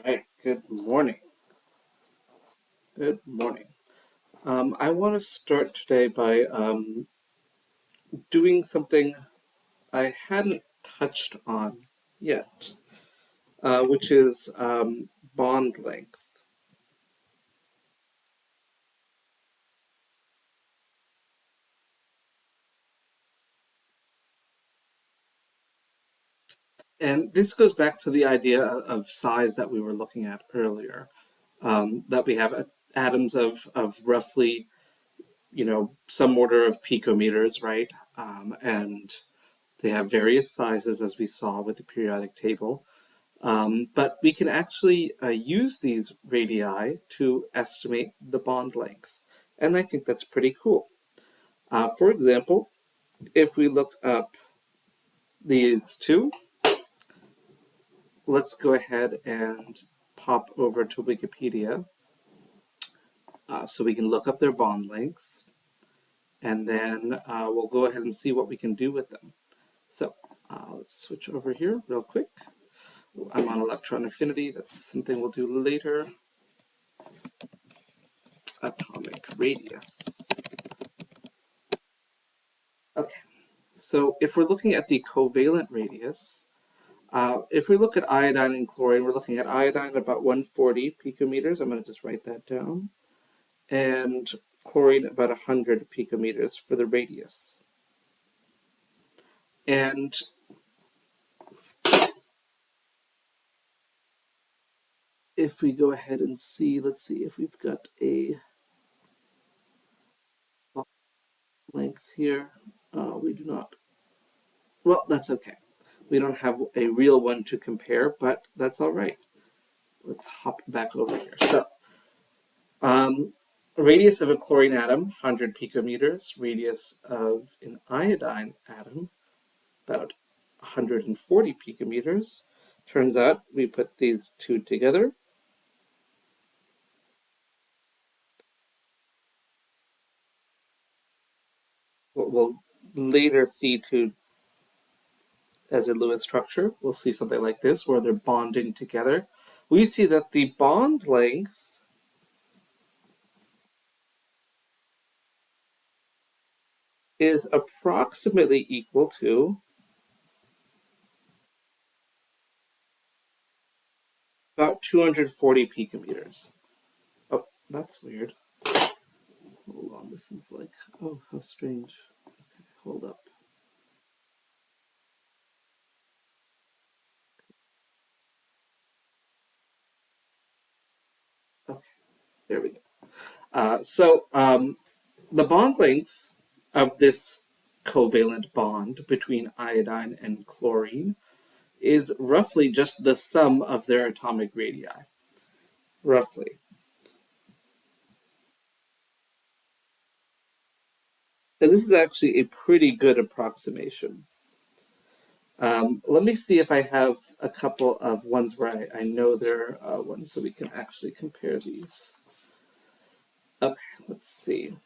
Right. Good morning. Good morning. I want to start today by doing something I hadn't touched on yet, which is bond length. And this goes back to the idea of size that we were looking at earlier, that we have atoms of roughly, some order of picometers, right? And they have various sizes, as we saw with the periodic table. But we can actually use these radii to estimate the bond length. And I think that's pretty cool. For example, if we look up these two, let's go ahead and pop over to Wikipedia so we can look up their bond lengths. And then we'll go ahead and see what we can do with them. So let's switch over here real quick. I'm on Electron Infinity. That's something we'll do later. Atomic radius. Okay, so if we're looking at the covalent radius, if we look at iodine and chlorine, we're looking at iodine at about 140 picometers. I'm going to just write that down. And chlorine about 100 picometers for the radius. And if we go ahead and see, let's see if we've got a length here. We do not. Well, that's okay. We don't have a real one to compare, but that's all right. Let's hop back over here. So, radius of a chlorine atom, 100 picometers. Radius of an iodine atom, about 140 picometers. Turns out we put these two together. What we'll later see to as a Lewis structure, we'll see something like this where they're bonding together. We see that the bond length is approximately equal to about 240 picometers. Oh, that's weird. Hold on, this is like, oh, how strange. Okay, hold up. Okay, there we go. So the bond length of this covalent bond between iodine and chlorine is roughly just the sum of their atomic radii, roughly. And this is actually a pretty good approximation. Let me see if I have a couple of ones where I know they're ones so we can actually compare these. Okay, let's see.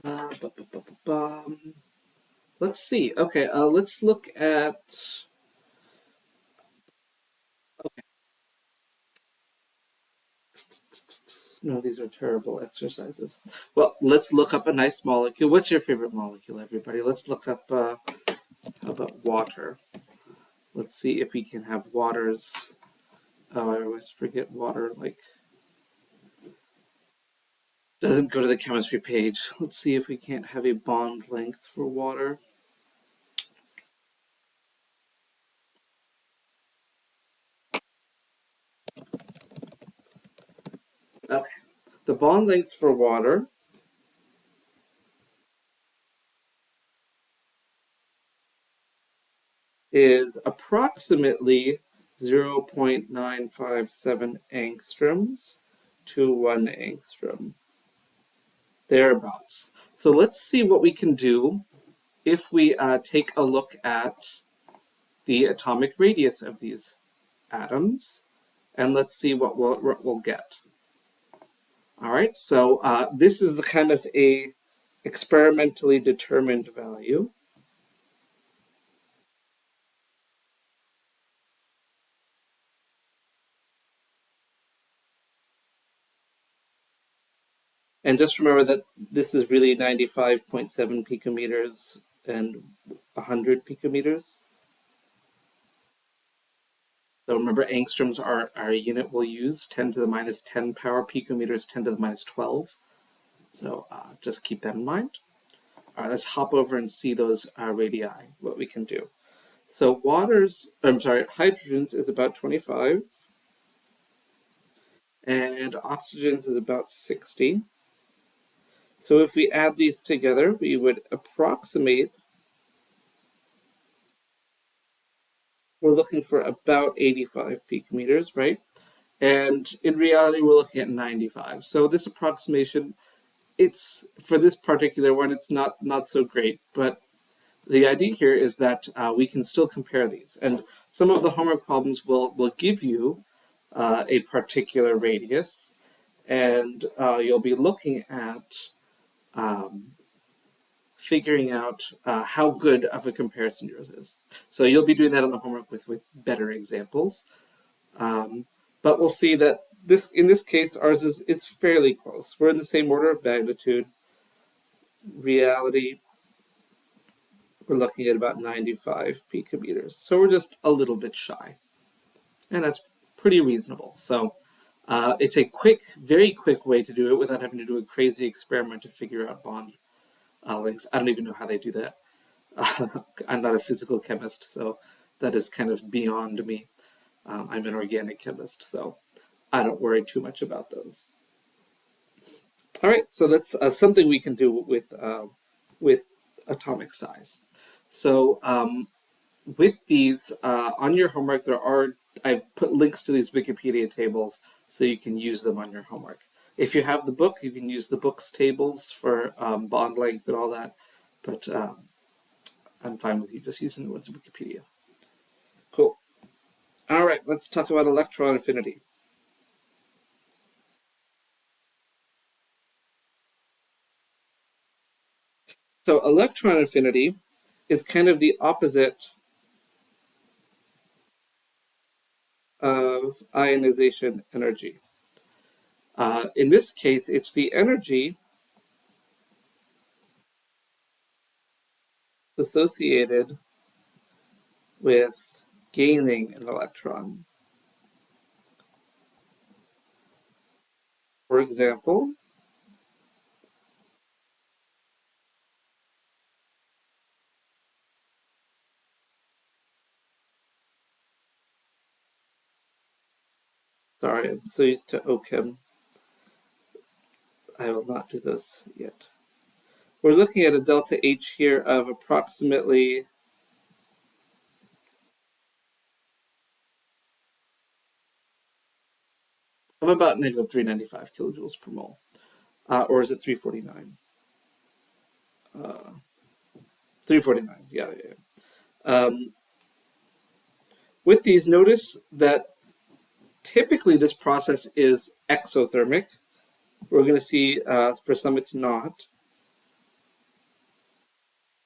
Uh, let's see. Okay, let's look at. Okay, no, these are terrible exercises. Well, let's look up a nice molecule. What's your favorite molecule, everybody? Let's look up. How about water? Let's see if we can have waters. Oh, I always forget water. Like doesn't go to the chemistry page. Let's see if we can't have a bond length for water. Okay. The bond length for water is approximately 0.957 angstroms to 1 angstrom, thereabouts. So let's see what we can do if we take a look at the atomic radius of these atoms, and let's see what we'll get. All right, so this is kind of a experimentally determined value. And just remember that this is really 95.7 picometers and 100 picometers. So remember, angstroms are our unit we'll use, 10 to the minus 10 power, picometers 10 to the minus 12. So just keep that in mind. All right, let's hop over and see those radii, what we can do. So hydrogen's is about 25, and oxygen's is about 60. So if we add these together, we would approximate, we're looking for about 85 picometers, right? And in reality, we're looking at 95. So this approximation, it's for this particular one, it's not so great. But the idea here is that we can still compare these. And some of the homework problems will give you a particular radius, and you'll be looking at figuring out how good of a comparison yours is. So you'll be doing that on the homework with better examples. But we'll see that in this case, ours is fairly close. We're in the same order of magnitude. Reality, we're looking at about 95 picometers. So we're just a little bit shy. And that's pretty reasonable. So it's a very quick way to do it without having to do a crazy experiment to figure out bond lengths. I don't even know how they do that. I'm not a physical chemist, so that is kind of beyond me. I'm an organic chemist, so I don't worry too much about those. All right, so that's something we can do with atomic size. So with these on your homework, I've put links to these Wikipedia tables so you can use them on your homework. If you have the book, you can use the book's tables for bond length and all that, but I'm fine with you just using the ones in Wikipedia. Cool. All right, let's talk about electron affinity. So electron affinity is kind of the opposite of ionization energy. In this case, it's the energy associated with gaining an electron. For example, sorry, I'm so used to OChem. I will not do this yet. We're looking at a delta H here of approximately about negative 395 kilojoules per mole. Or is it 349? 349, yeah. With these, notice that typically this process is exothermic. We're going to see for some it's not.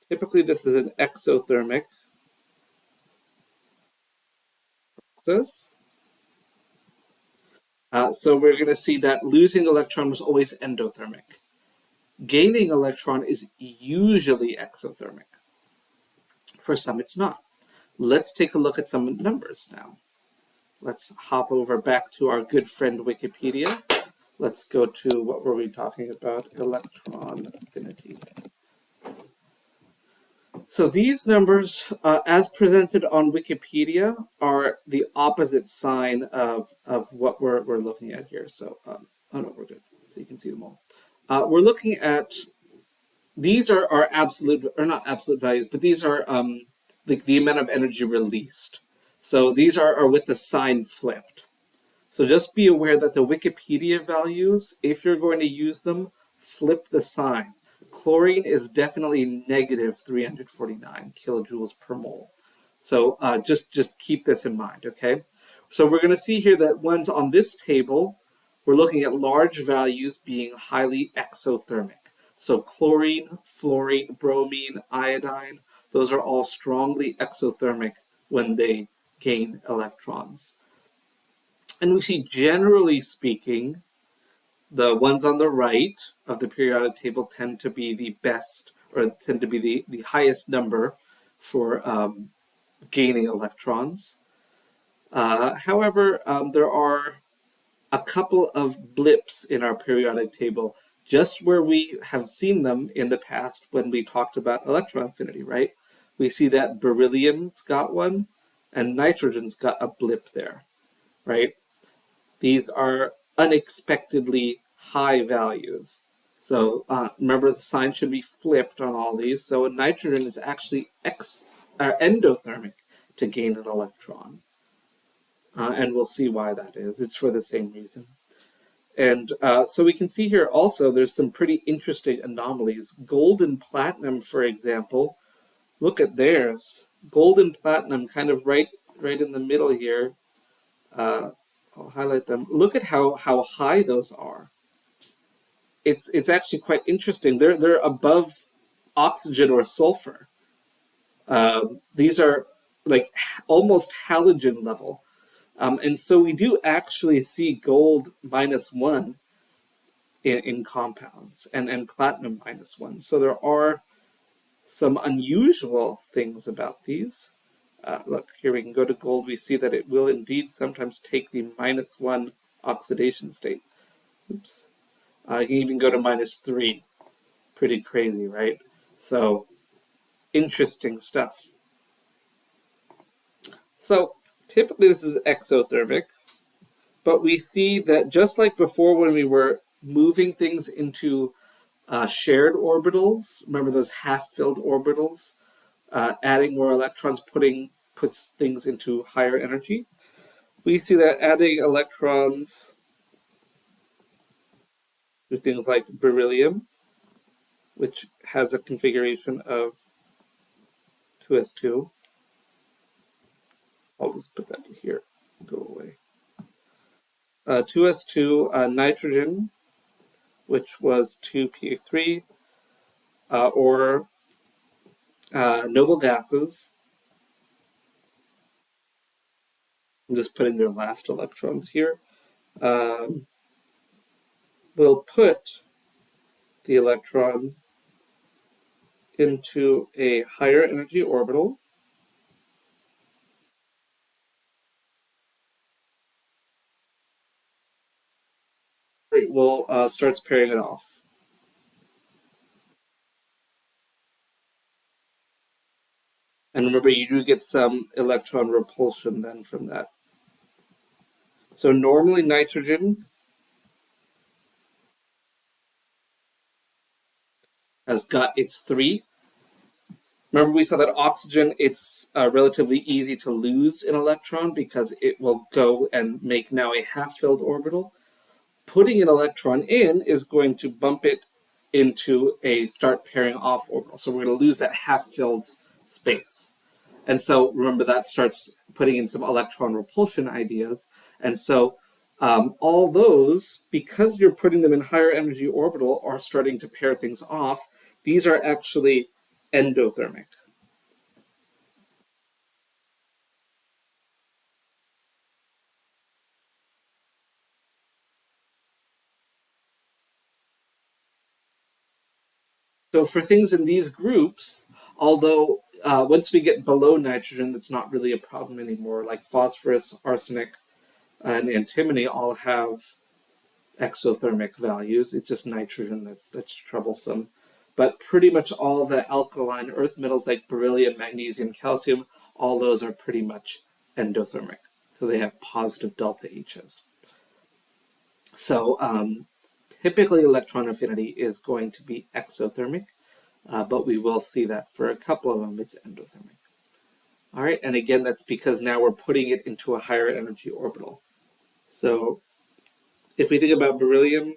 Typically this is an exothermic process. So we're going to see that losing electron was always endothermic. Gaining electron is usually exothermic. For some it's not. Let's take a look at some numbers now. Let's hop over back to our good friend Wikipedia. Let's go to, what were we talking about? Electron affinity. So these numbers, as presented on Wikipedia, are the opposite sign of what we're looking at here. So, oh no, we're good. So you can see them all. We're looking at, these are absolute, or not absolute values, but these are the amount of energy released. So these are with the sign flipped. So just be aware that the Wikipedia values, if you're going to use them, flip the sign. Chlorine is definitely negative 349 kilojoules per mole. So just keep this in mind, okay? So we're going to see here that ones on this table, we're looking at large values being highly exothermic. So chlorine, fluorine, bromine, iodine, those are all strongly exothermic when they gain electrons. And we see, generally speaking, The ones on the right of the periodic table tend to be the best, or tend to be the highest number for gaining electrons. However, there are a couple of blips in our periodic table just where we have seen them in the past when we talked about electron affinity, right? We see that beryllium's got one and nitrogen's got a blip there, right? These are unexpectedly high values. So remember, the sign should be flipped on all these. So nitrogen is actually endothermic to gain an electron. And we'll see why that is. It's for the same reason. And so we can see here also there's some pretty interesting anomalies. Gold and platinum, for example, look at theirs. Gold and platinum kind of right in the middle here. I'll highlight them. Look at how high those are. It's actually quite interesting. They're above oxygen or sulfur. These are like almost halogen level. And so we do actually see gold -1 in compounds and platinum -1. So there are some unusual things about these. Look, here we can go to gold. We see that it will indeed sometimes take the -1 oxidation state. Oops. You can even go to -3. Pretty crazy, right? So, interesting stuff. So, typically this is exothermic, but we see that just like before when we were moving things into shared orbitals, remember those half-filled orbitals, adding more electrons puts things into higher energy. We see that adding electrons to things like beryllium, which has a configuration of 2s2. I'll just put that here. Go away. 2s2 nitrogen, which was 2p3, or noble gases. I'm just putting their last electrons here. Will put the electron into a higher energy orbital. It will starts pairing it off. And remember, you do get some electron repulsion then from that. So normally nitrogen has got its 3. Remember, we saw that oxygen, it's relatively easy to lose an electron because it will go and make now a half-filled orbital. Putting an electron in is going to bump it into a start pairing off orbital. So we're going to lose that half-filled space. And so remember, that starts putting in some electron repulsion ideas. And so all those, because you're putting them in higher energy orbital, are starting to pair things off. These are actually endothermic. So for things in these groups, although once we get below nitrogen, that's not really a problem anymore. Like phosphorus, arsenic, and antimony all have exothermic values. It's just nitrogen that's troublesome. But pretty much all the alkaline earth metals like beryllium, magnesium, calcium, all those are pretty much endothermic. So they have positive delta H's. So typically electron affinity is going to be exothermic, but we will see that for a couple of them it's endothermic. All right, and again, that's because now we're putting it into a higher energy orbital. So if we think about beryllium,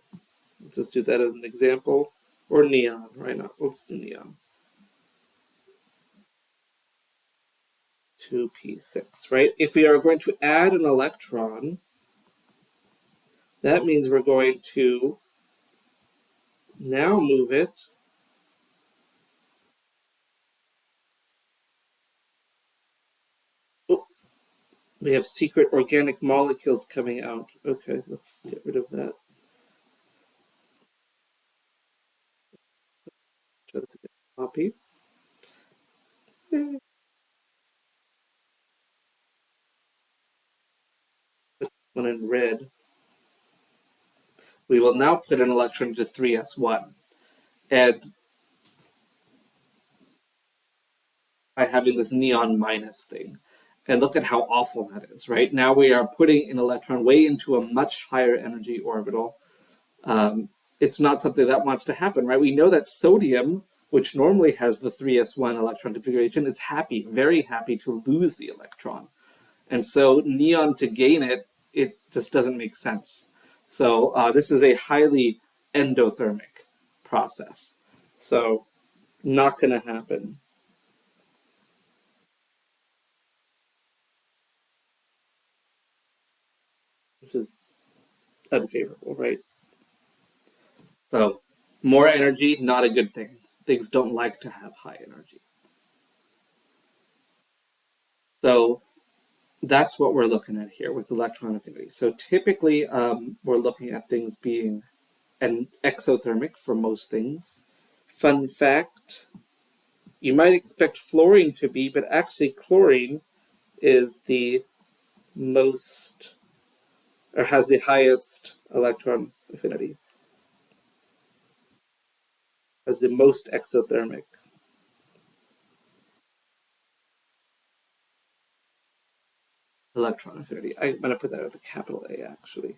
let's just do that as an example, or neon, right now. Let's do neon. 2p6, right? If we are going to add an electron, that means we're going to now move it oh, we have secret organic molecules coming out. Okay, let's get rid of that. That's a good copy. Put one in red. We will now put an electron into 3s1. And by having this neon minus thing. And look at how awful that is, right? Now we are putting an electron way into a much higher energy orbital. It's not something that wants to happen, right? We know that sodium, which normally has the 3s1 electron configuration, is happy, very happy to lose the electron. And so neon to gain it, it just doesn't make sense. So this is a highly endothermic process. So not going to happen, which is unfavorable, right? So more energy, not a good thing. Things don't like to have high energy. So that's what we're looking at here with electron affinity. So typically, we're looking at things being an exothermic for most things. Fun fact, you might expect fluorine to be, but actually chlorine is the most, or has the highest electron affinity, has the most exothermic electron affinity. I'm going to put that with a capital A, actually.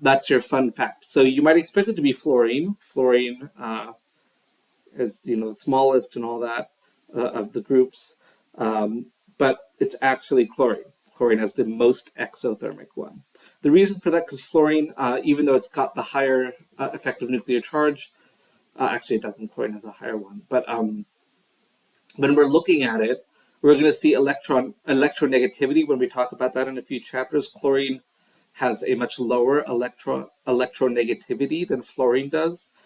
That's your fun fact. So you might expect it to be fluorine. Fluorine is the smallest and all that of the groups, but it's actually chlorine. Chlorine has the most exothermic one. The reason for that, because fluorine, even though it's got the higher effective nuclear charge, actually it doesn't. Chlorine has a higher one, but when we're looking at it, we're going to see electronegativity when we talk about that in a few chapters. Chlorine has a much lower electronegativity than fluorine does,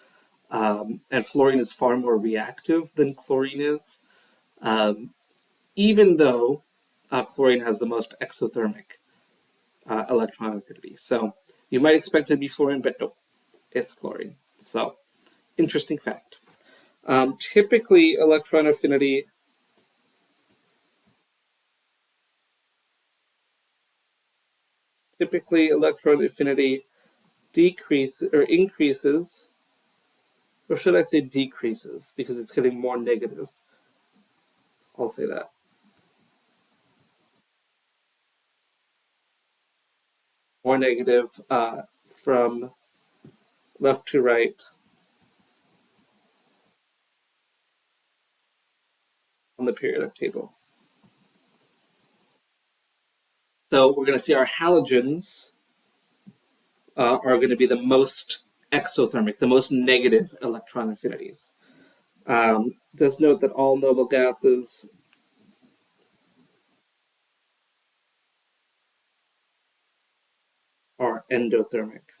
and fluorine is far more reactive than chlorine is, um, even though chlorine has the most exothermic electron affinity. So you might expect it to be fluorine, but no, it's chlorine. So interesting fact. Typically, electron affinity decreases or increases, or should I say decreases, because it's getting more negative. I'll say that. More negative from left to right on the periodic table. So we're going to see our halogens are going to be the most exothermic, the most negative electron affinities. Just note that all noble gases are endothermic.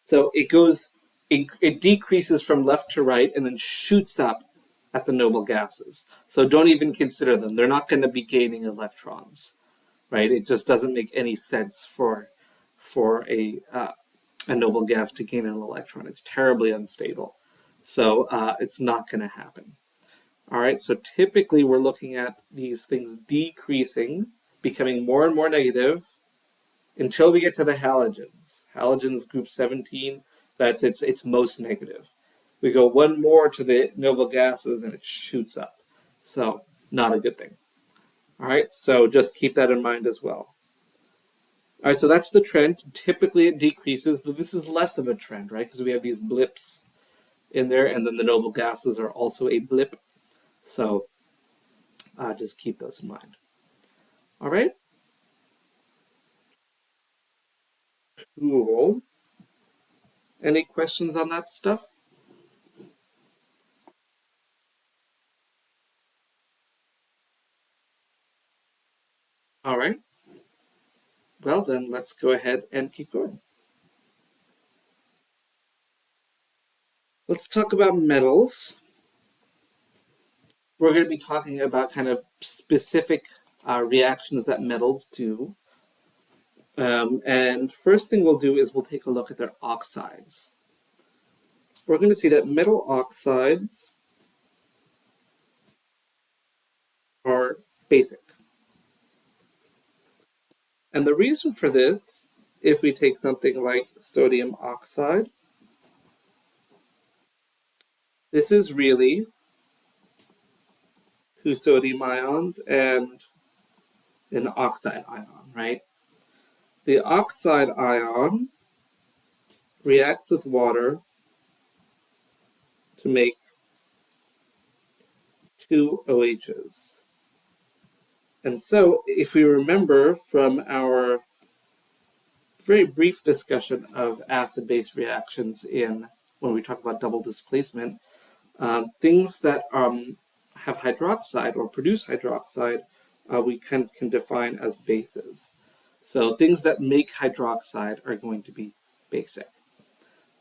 So it decreases from left to right and then shoots up at the noble gases. So don't even consider them. They're not going to be gaining electrons, right? It just doesn't make any sense for a noble gas to gain an electron. It's terribly unstable. So it's not going to happen. All right, so typically we're looking at these things decreasing, becoming more and more negative until we get to the halogens. Halogens group 17, that's its most negative. We go one more to the noble gases and it shoots up. So not a good thing. All right, so just keep that in mind as well. All right, so that's the trend. Typically it decreases, but this is less of a trend, right? Because we have these blips in there, and then the noble gases are also a blip. So just keep those in mind. All right, cool. Any questions on that stuff? All right. Well, then let's go ahead and keep going. Let's talk about metals. We're going to be talking about kind of specific reactions that metals do. And first thing we'll do is we'll take a look at their oxides. we're going to see that metal oxides are basic. And the reason for this, if we take something like sodium oxide, this is really two sodium ions and an oxide ion, right? The oxide ion reacts with water to make two OHs. And so, if we remember from our very brief discussion of acid-base reactions in when we talk about double displacement, things that have hydroxide or produce hydroxide, we kind of can define as bases. So things that make hydroxide are going to be basic.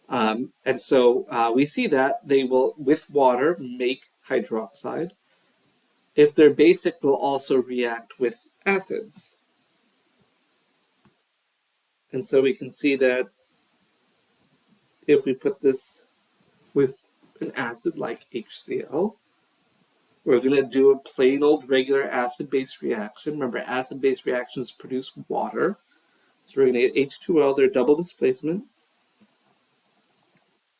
And so we see that they will, with water, make hydroxide. If they're basic, they'll also react with acids. And so we can see that if we put this with an acid like HCl, we're going to do a plain old regular acid-base reaction. Remember, acid-base reactions produce water. So we're going to get H2O, their double displacement,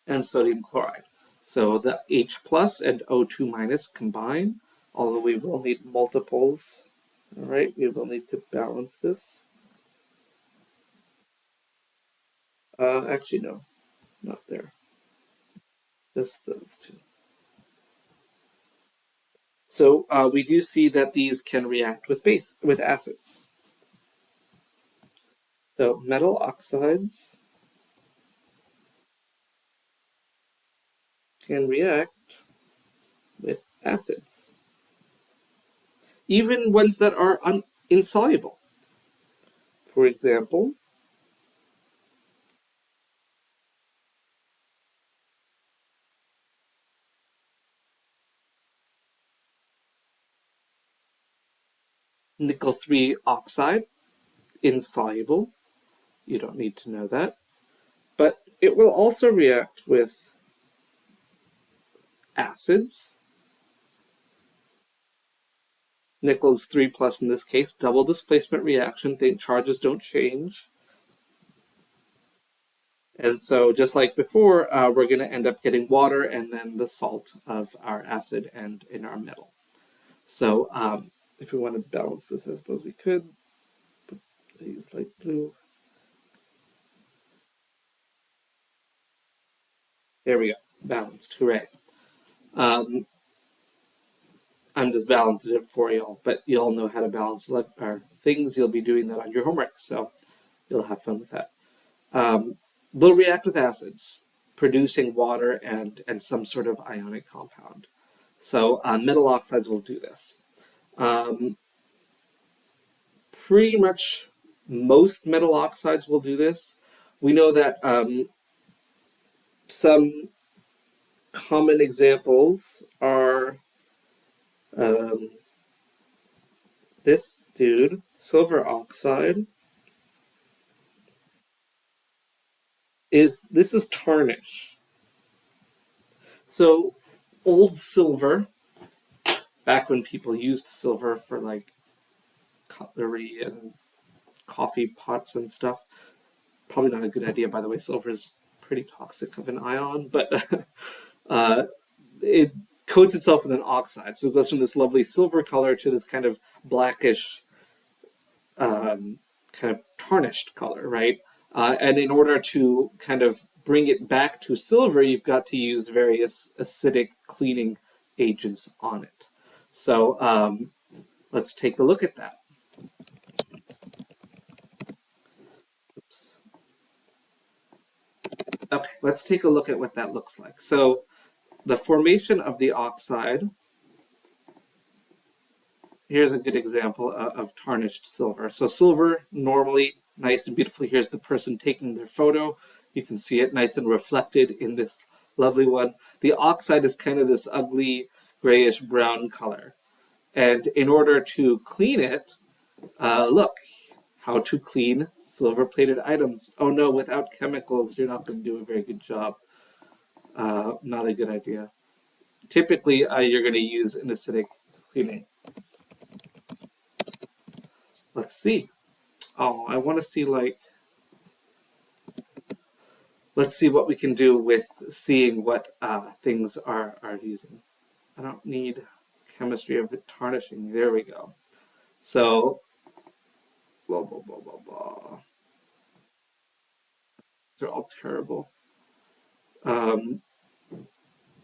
and sodium chloride. So the H plus and O2 minus combine, although we will need multiples. All right, we will need to balance this. Actually, no, not there. Just those two. So we do see that these can react with acids. So metal oxides can react with acids, even ones that are insoluble. For example, nickel 3 oxide, insoluble. You don't need to know that. But it will also react with acids. Nickel is 3 plus in this case, double displacement reaction, think charges don't change. And so just like before, we're going to end up getting water and then the salt of our acid and in our metal. So if we want to balance this, I suppose we could. Use light blue. There we go. Balanced. Hooray. I'm just balancing it for y'all, but y'all know how to balance things. You'll be doing that on your homework, so you'll have fun with that. They'll react with acids, producing water and some sort of ionic compound. So metal oxides will do this. Pretty much most metal oxides will do this. We know that some common examples are this dude, silver oxide, this is tarnish. So old silver, back when people used silver for like cutlery and coffee pots and stuff, probably not a good idea, by the way. Silver is pretty toxic of an ion, but it coats itself with an oxide. So it goes from this lovely silver color to this kind of blackish, kind of tarnished color, right? And in order to kind of bring it back to silver, you've got to use various acidic cleaning agents on it. So let's take a look at that. Oops. Okay, let's take a look at what that looks like. So the formation of the oxide, here's a good example of tarnished silver. So silver, normally nice and beautifully, here's the person taking their photo. You can see it nice and reflected in this lovely one. The oxide is kind of this ugly grayish brown color. And in order to clean it, look, how to clean silver-plated items. Oh no, without chemicals, you're not going to do a very good job. Not a good idea. Typically, you're going to use an acidic cleaning. Let's see. Oh, I want to see like, let's see what we can do with seeing what things are using. I don't need chemistry of tarnishing. There we go. So, blah, blah, blah, blah, blah. They're all terrible. Um,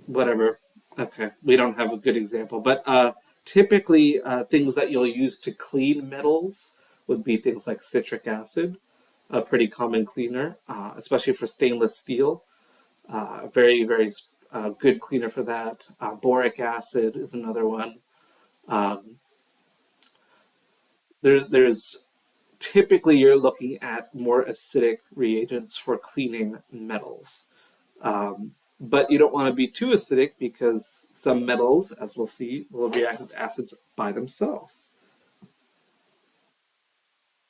Whatever. Okay, we don't have a good example, but typically things that you'll use to clean metals would be things like citric acid, a pretty common cleaner, especially for stainless steel. Very, very good cleaner for that. Boric acid is another one. Um, there's typically you're looking at more acidic reagents for cleaning metals. But you don't want to be too acidic because some metals, as we'll see, will react with acids by themselves.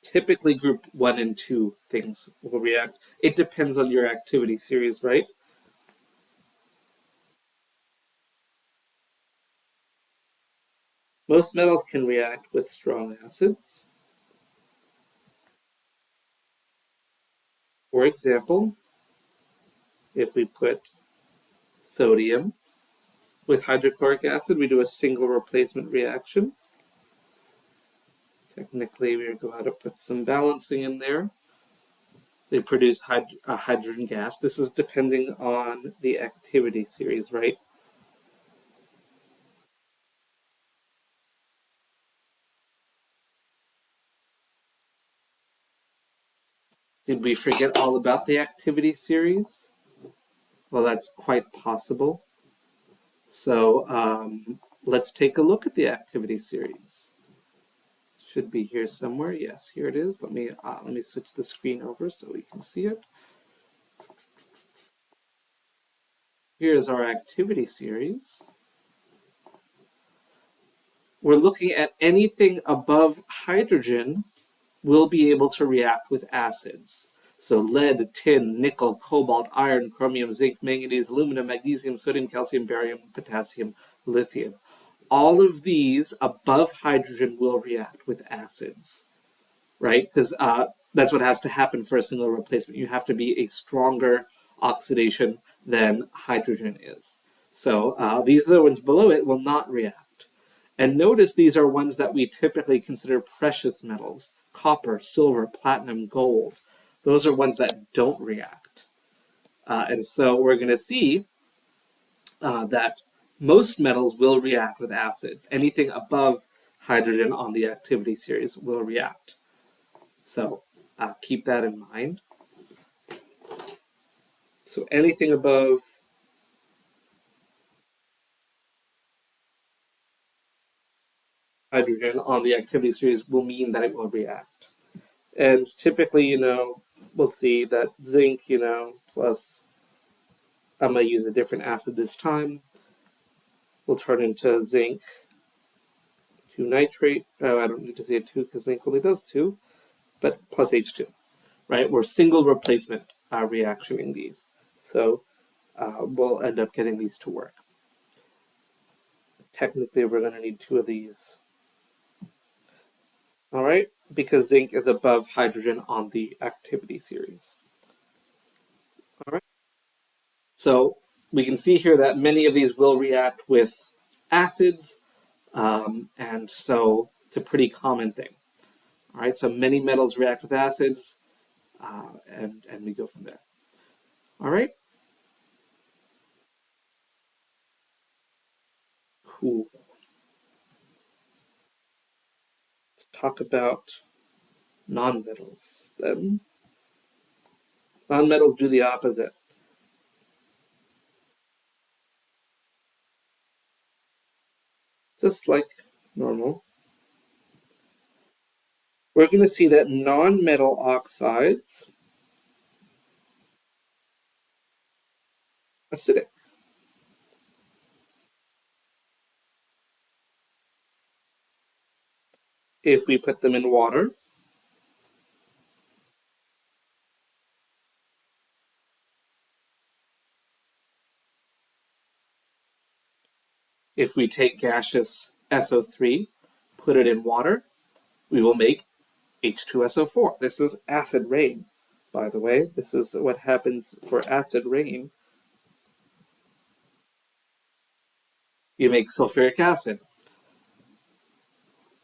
Typically, group 1 and 2 things will react. It depends on your activity series, right? Most metals can react with strong acids. For example, if we put sodium with hydrochloric acid, we do a single replacement reaction. Technically, we go ahead and put some balancing in there. They produce hydrogen gas. This is depending on the activity series, right? Did we forget all about the activity series? Well, that's quite possible. So let's take a look at the activity series. Should be here somewhere. Yes, here it is. Let me switch the screen over so we can see it. Here's our activity series. We're looking at anything above hydrogen will be able to react with acids. So lead, tin, nickel, cobalt, iron, chromium, zinc, manganese, aluminum, magnesium, sodium, calcium, barium, potassium, lithium. All of these above hydrogen will react with acids, right? Because that's what has to happen for a single replacement. You have to be a stronger oxidation than hydrogen is. So these other ones below it will not react. And notice these are ones that we typically consider precious metals: copper, silver, platinum, gold. Those are ones that don't react. And so we're going to see that most metals will react with acids. Anything above hydrogen on the activity series will react. So keep that in mind. So anything above hydrogen on the activity series will mean that it will react. And typically, we'll see that zinc, plus I'm going to use a different acid this time, will turn into zinc 2 nitrate. Oh, I don't need to say 2 because zinc only does 2, but plus H2, right? We're single replacement reactioning these. So we'll end up getting these to work. Technically, we're going to need 2 of these. All right, because zinc is above hydrogen on the activity series. All right. So we can see here that many of these will react with acids, and so it's a pretty common thing. All right, so many metals react with acids, and we go from there. All right, cool. Let's talk about nonmetals then. Nonmetals do the opposite. Just like normal. We're going to see that nonmetal oxides acidic. If we put them in water, If we take gaseous SO3, put it in water, we will make H2SO4. This is acid rain, by the way. This is what happens for acid rain. You make sulfuric acid.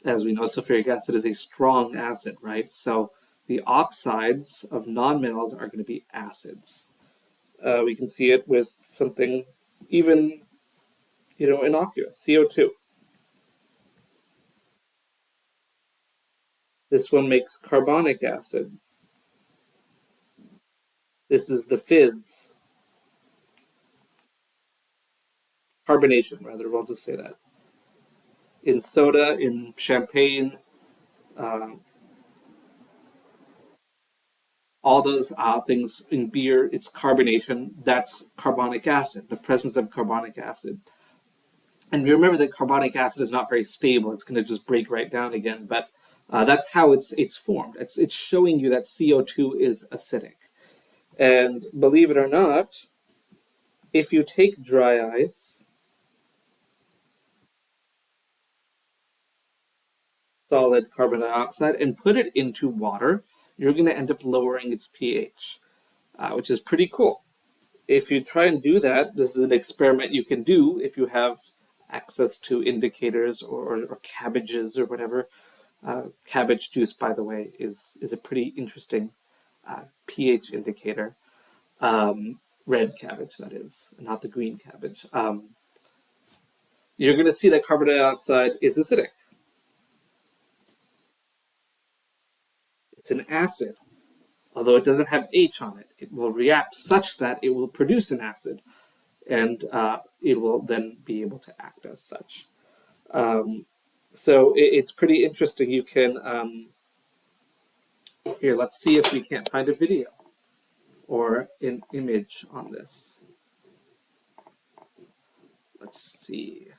As we know, sulfuric acid is a strong acid, right? So the oxides of nonmetals are going to be acids. We can see it with something even, innocuous, CO2. This one makes carbonic acid. This is the fizz. Carbonation, rather, we'll just say that. In soda, in champagne, uh, all those things in beer, it's carbonation. That's carbonic acid, the presence of carbonic acid. And remember that carbonic acid is not very stable. It's going to just break right down again. But that's how it's formed. It's showing you that CO2 is acidic. And believe it or not, if you take dry ice, solid carbon dioxide, and put it into water, you're going to end up lowering its pH, which is pretty cool. If you try and do that, this is an experiment you can do if you have access to indicators or cabbages or whatever. Cabbage juice, by the way, is a pretty interesting pH indicator. Red cabbage, that is, not the green cabbage. You're going to see that carbon dioxide is acidic. It's an acid. Although it doesn't have H on it, it will react such that it will produce an acid, and it will then be able to act as such. So it's pretty interesting. You can, here, let's see if we can't find a video or an image on this. Let's see.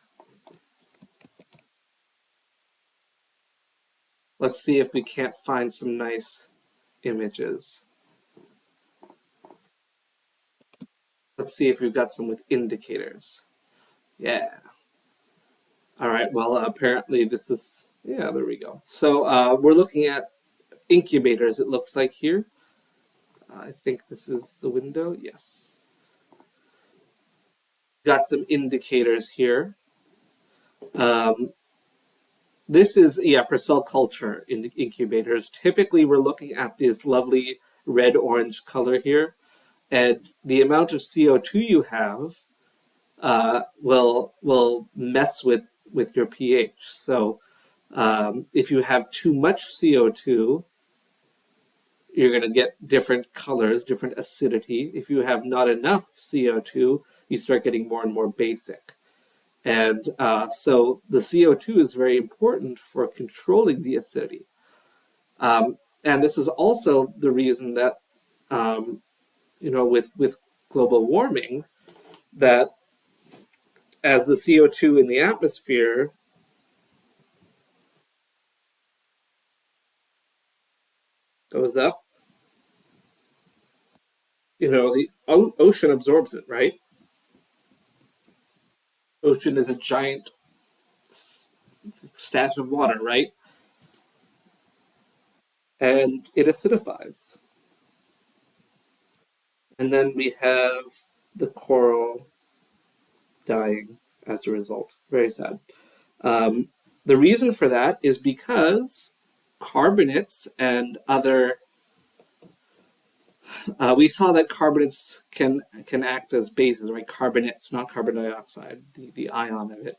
Let's see if we can't find some nice images. Let's see if we've got some with indicators. Yeah. All right, well, apparently this is, yeah, there we go. So we're looking at incubators, it looks like here. I think this is the window, yes. Got some indicators here. This is, yeah, for cell culture in incubators. Typically, we're looking at this lovely red-orange color here, and the amount of CO2 you have will mess with your pH. So if you have too much CO2, you're going to get different colors, different acidity. If you have not enough CO2, you start getting more and more basic. And so the CO2 is very important for controlling the acidity. And this is also the reason that, with global warming, that as the CO2 in the atmosphere goes up, the ocean absorbs it, right? Ocean is a giant stash of water, right? And it acidifies. And then we have the coral dying as a result. Very sad. The reason for that is because carbonates and other we saw that carbonates can act as bases, right? Carbonates, not carbon dioxide, the ion of it.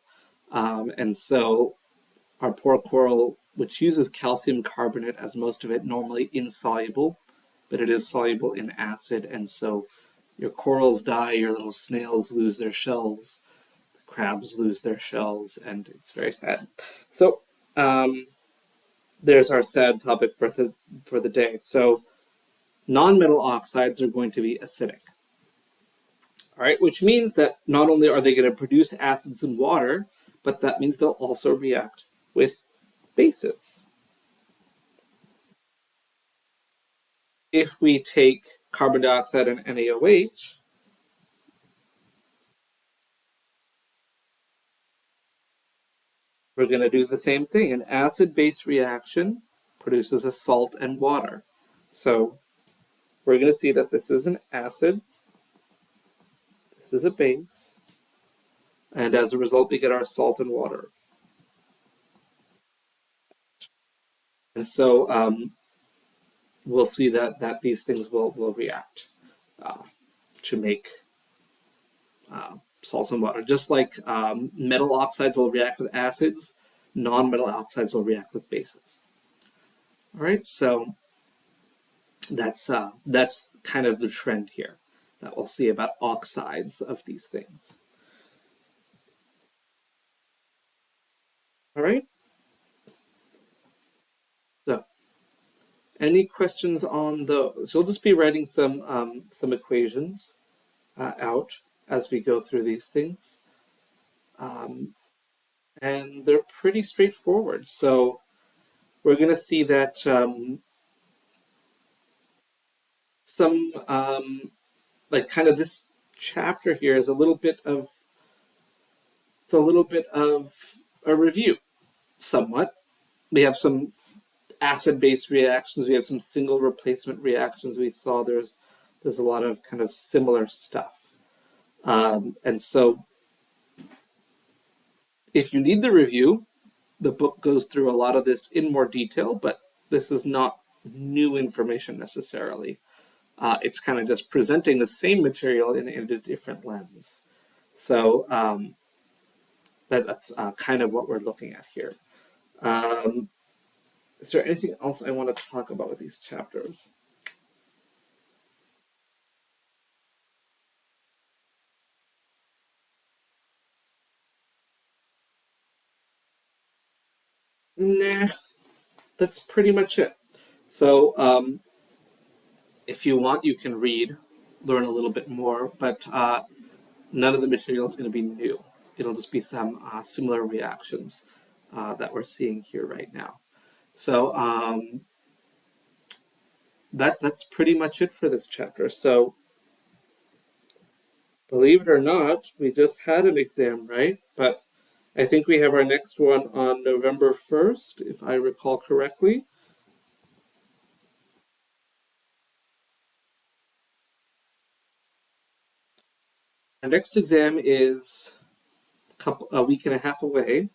And so our poor coral, which uses calcium carbonate as most of it, normally insoluble, but it is soluble in acid, and so your corals die, your little snails lose their shells, the crabs lose their shells, and it's very sad. So there's our sad topic for the day. So nonmetal oxides are going to be acidic. All right, which means that not only are they going to produce acids in water, but that means they'll also react with bases. If we take carbon dioxide and NaOH, we're going to do the same thing. An acid-base reaction produces a salt and water. So we're going to see that this is an acid, this is a base, and as a result, we get our salt and water. And so we'll see that these things will react uh, to make salts and water. Just like metal oxides will react with acids, non-metal oxides will react with bases. All right, so that's kind of the trend here that we'll see about oxides of these things. All right. So, any questions on those? So we'll just be writing some equations out as we go through these things, and they're pretty straightforward. So we're going to see that some like kind of this chapter here is a little bit of a review, somewhat. We have some acid-base reactions. We have some single replacement reactions. We saw there's a lot of kind of similar stuff, and so if you need the review, the book goes through a lot of this in more detail, but this is not new information necessarily. It's kind of just presenting the same material in a different lens. So that's kind of what we're looking at here. Is there anything else I want to talk about with these chapters? Nah, that's pretty much it. So if you want, you can read, learn a little bit more, but none of the material is going to be new. It'll just be some similar reactions that we're seeing here right now. So that's pretty much it for this chapter. So believe it or not, we just had an exam, right? But I think we have our next one on November 1st, if I recall correctly. Our next exam is a week and a half away.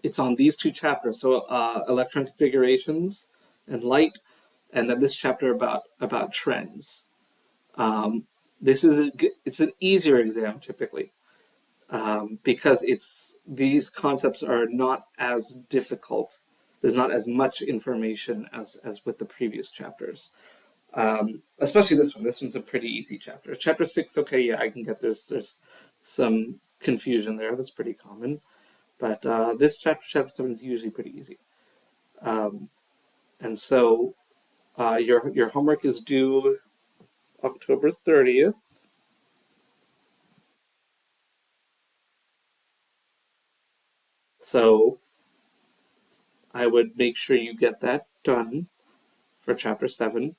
It's on these two chapters, so electron configurations and light, and then this chapter about trends. This is it's an easier exam typically because these concepts are not as difficult. There's not as much information as with the previous chapters. Especially this one. This one's a pretty easy chapter. Chapter 6, okay, yeah, I can get there's some confusion there. That's pretty common. But this chapter 7, is usually pretty easy. And so your homework is due October 30th. So I would make sure you get that done for chapter 7.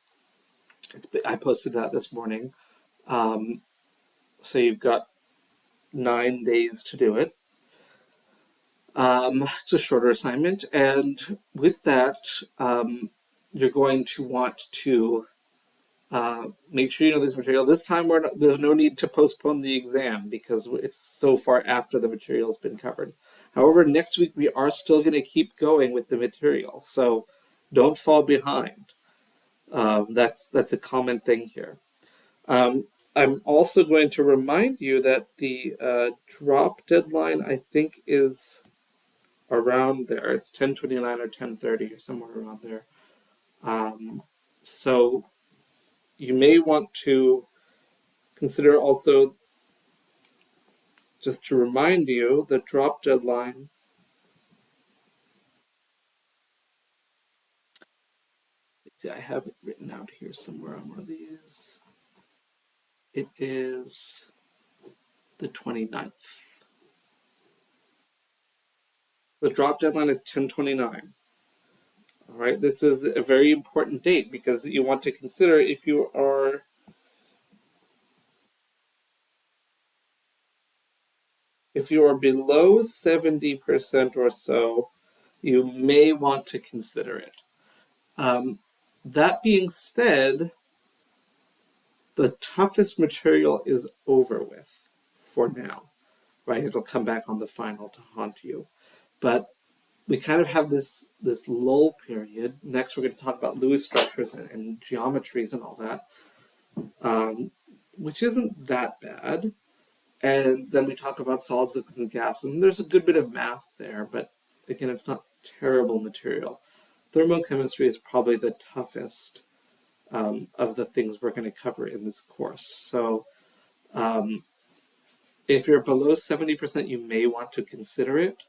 I posted that this morning. So you've got 9 days to do it. It's a shorter assignment, and with that, you're going to want to make sure you know this material. This time, there's no need to postpone the exam because it's so far after the material's been covered. However, next week we are still going to keep going with the material, so don't fall behind. That's a common thing here. I'm also going to remind you that the drop deadline, I think, is around there. It's 10:29 or 10:30 or somewhere around there. So you may want to consider also, just to remind you, the drop deadline. Let's see, I have it written out here somewhere on one of these. It is the 29th. The drop deadline is 10/29. All right, this is a very important date because you want to consider if you are below 70% or so, you may want to consider it. That being said, the toughest material is over with for now, right? It'll come back on the final to haunt you. But we kind of have this lull period. Next, we're going to talk about Lewis structures and geometries and all that, which isn't that bad. And then we talk about solids, liquids, and gases. And there's a good bit of math there, but again, it's not terrible material. Thermochemistry is probably the toughest of the things we're going to cover in this course. So if you're below 70%, you may want to consider it.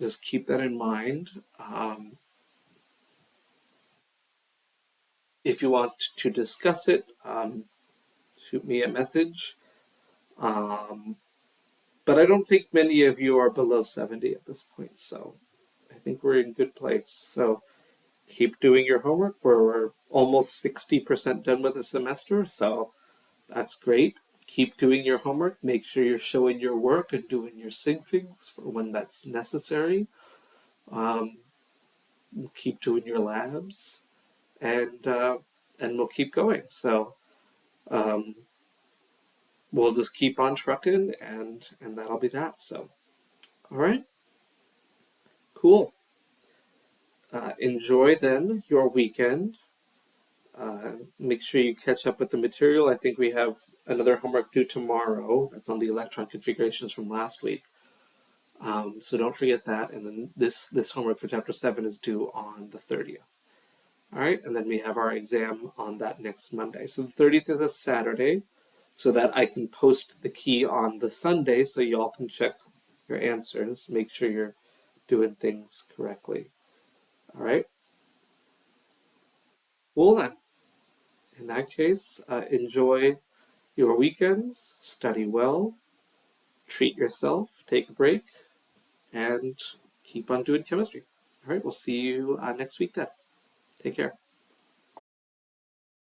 Just keep that in mind. If you want to discuss it, shoot me a message. But I don't think many of you are below 70 at this point, so I think we're in good place. So keep doing your homework. We're almost 60% done with the semester, so that's great. Keep doing your homework. Make sure you're showing your work and doing your sig figs for when that's necessary. Keep doing your labs, and we'll keep going. So we'll just keep on trucking, and that'll be that. So, all right, cool. Enjoy then your weekend. Make sure you catch up with the material. I think we have another homework due tomorrow. That's on the electron configurations from last week. So don't forget that. And then this homework for chapter 7 is due on the 30th. All right, and then we have our exam on that next Monday. So the 30th is a Saturday, so that I can post the key on the Sunday so y'all can check your answers. Make sure you're doing things correctly. All right? Well then, in that case, enjoy your weekends, study well, treat yourself, take a break, and keep on doing chemistry. All right, we'll see you next week then. Take care.